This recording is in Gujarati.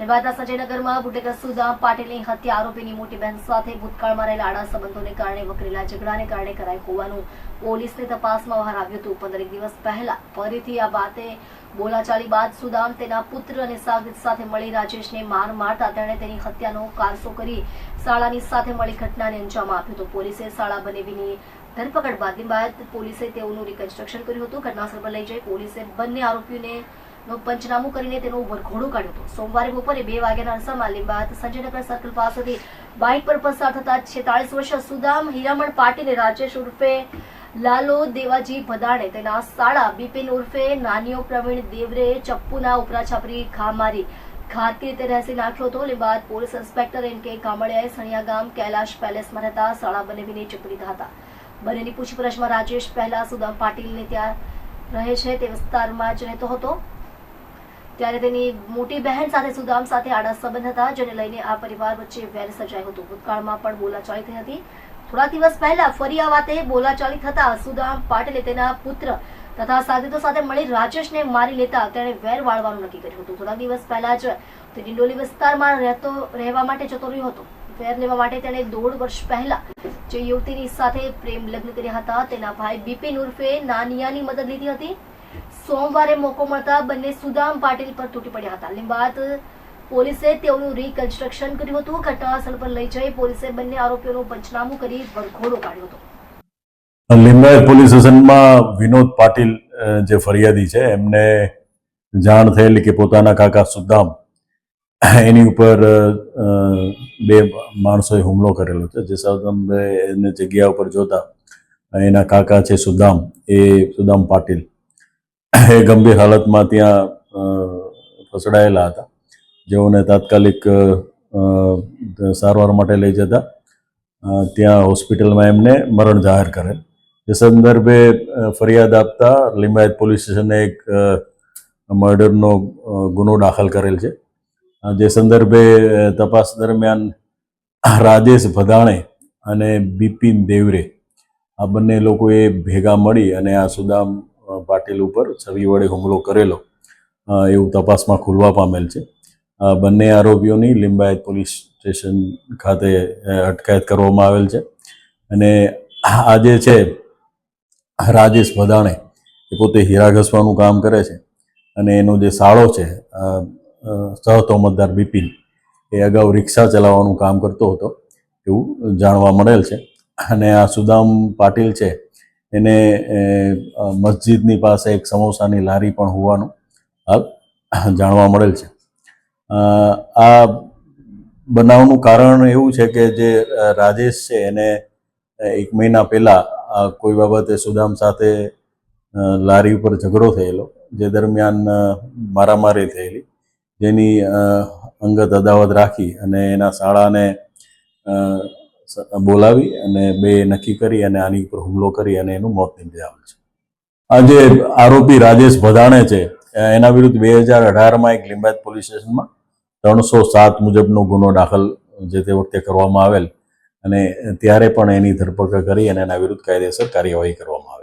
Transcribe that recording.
અમદાવાદના સંજયનગરમાં બુટેકર સુદામ પાટીલની હત્યા આરોપીની મોટી બહેન સાથે ભૂતકાળમાં રહેલા આડા સંબંધોને કારણે વકરેલા ઝઘડાને કારણે કરાઈ હોવાનું પોલીસની તપાસમાં બહાર આવ્યું હતું। 15 દિવસ પહેલા ફરીથી આ વાતે બોલાચાલી બાદ સુદામ તેના પુત્ર અને સાગરીત સાથે મળી રાજેશને માર મારતા તેણે તેની હત્યાનો કારસો કરી શાળાની સાથે મળી ઘટનાને અંજામ આપ્યો હતો। પોલીસે શાળા બનેવીની ધરપકડ બાદ પોલીસે તેઓનું રિકન્સ્ટ્રક્શન કર્યું હતું। ઘટનાસ્થળ પર લઈ જઈ પોલીસે બંને આરોપીઓને પંચનામું કરીને તેનો વરઘોડો કાઢ્યો હતો। સોમવારે બપોરે 2 વાગ્યાના અરસામાં લીંબાયત સંજયનગર સર્કલ પાસેથી બાઇક પર પસાર થતા 46 વર્ષીય સુદામ હીરામણ પાટીલે રાજેશ ઉર્ફે લાલો દેવાજી ભદાણે તેના સાળા બિપિન ઉર્ફે નાનીઓ પ્રવીણ દેવરે ચપ્પુના ઉપરા છાપરી ઘા મારી ઘાતી રીતે રહેસી નાખ્યો હતો। લીંબાયત પોલીસ ઇન્સ્પેક્ટર NK કામળિયાએ સણિયા ગામ કૈલાશ પેલેસમાં રહેતા શાળા બનેવીને ચપી લીધા હતા। બંનેની પૂછપરછમાં રાજેશ પહેલા સુદામ પાટીલને ત્યાં રહે છે તે વિસ્તારમાં જ રહેતો હતો, ત્યારે તેની મોટી બહેન સાથે સુદામ સાથે આડા સંબંધ હતા, જેને લઈને આ પરિવાર વચ્ચે વેર સર્જાયું હતું। ભૂતકાળમાં પણ બોલાચાલી થઈ હતી। થોડા દિવસ પહેલા ફરી આ વાતે બોલાચાલી થતા સુદામ પાટીલે તેના પુત્ર તથા સાગરીતો સાથે મળી રાજેશને મારી લેતા તેણે વેર વાળવાનું નક્કી કર્યું હતું। થોડા દિવસ પહેલા જ તે ડિંડોલી વિસ્તારમાં રહેવા માટે જતો રહ્યો હતો। વેર લેવા માટે તેણે 1.5 વર્ષ પહેલા જે યુવતીની સાથે પ્રેમ લગ્ન કર્યા હતા તેના ભાઈ બિપિન ઉર્ફે નાનિયાની મદદ લીધી હતી। સોમવારે મોકો મળતા બંને સુદામ પાટીલ પર તૂટી પડ્યા હતા। લીંબાયત પોલીસે તેઓનું રિકન્સ્ટ્રક્શન કર્યું હતું। ઘટનાસ્થળ પર લઈ જઈ પોલીસે બંને આરોપીઓનું પંચનામું કરી વરઘોડો કાઢ્યો હતો। લીંબાયત પોલીસ સ્ટેશનમાં વિનોદ પાટીલ જે ફરિયાદી છે એમને જાણ થયેલી કે પોતાના કાકા સુદામ એની ઉપર 2 માણસોએ હુમલો કરેલો છે। જે સંદર્ભે એને જગ્યા ઉપર જોતા એના કાકા છે સુદામ પાટીલ એ ગંભીર હાલતમાં ત્યાં ફસડાયેલા હતા, જેઓને તાત્કાલિક સારવાર માટે લઈ જતા ત્યાં હોસ્પિટલમાં એમને મરણ જાહેર કરેલ। એ સંદર્ભે ફરિયાદ આપતા લીંબાયત પોલીસ સ્ટેશને એક મર્ડરનો ગુનો દાખલ કરેલ છે। જે સંદર્ભે તપાસ દરમિયાન રાજેશ ભદાણે અને બિપિન દેવરે આ બંને લોકોએ ભેગા મળી અને આ સુદામ પાટીલ ઉપર છરી વડે હુમલો કરેલો એવું તપાસમાં ખુલવા પામેલ છે। બંને આરોપીઓની લીંબાયત પોલીસ સ્ટેશન ખાતે અટકાયત કરવામાં આવેલ છે અને આજે છે રાજેશ ભદાણે એ પોતે હીરા ઘસવાનું કામ કરે છે અને એનો જે સાળો છે સહતોમતદાર બિપિન એ અગાઉ રિક્ષા ચલાવવાનું કામ કરતો હતો એવું જાણવા મળેલ છે। અને આ સુદામ પાટીલ છે એને મસ્જિદની પાસે એક સમોસાની લારી પણ હોવાનું હાલ જાણવા મળેલ છે। આ બનાવનું કારણ એવું છે કે જે રાજેશ છે એને 1 મહિના પહેલા કોઈ બાબતે સુદામ સાથે લારી ઉપર ઝઘડો થયેલો, જે દરમિયાન મારામારી થયેલી, જેની અંગત અદાવત રાખી અને એના શાળાને બોલાવી અને 2 નક્કી કરી અને આની ઉપર હુમલો કરી અને એનું મોત નિપજાવેલ છે। આ જે આરોપી રાજેશ ભદાણે છે એના વિરુદ્ધ 2018માં એક લીંબાયત પોલીસ સ્ટેશનમાં 307 મુજબનો ગુનો દાખલ જે તે વખતે કરવામાં આવેલ અને ત્યારે પણ એની ધરપકડ કરી અને એના વિરુદ્ધ કાયદેસર કાર્યવાહી કરવામાં આવી।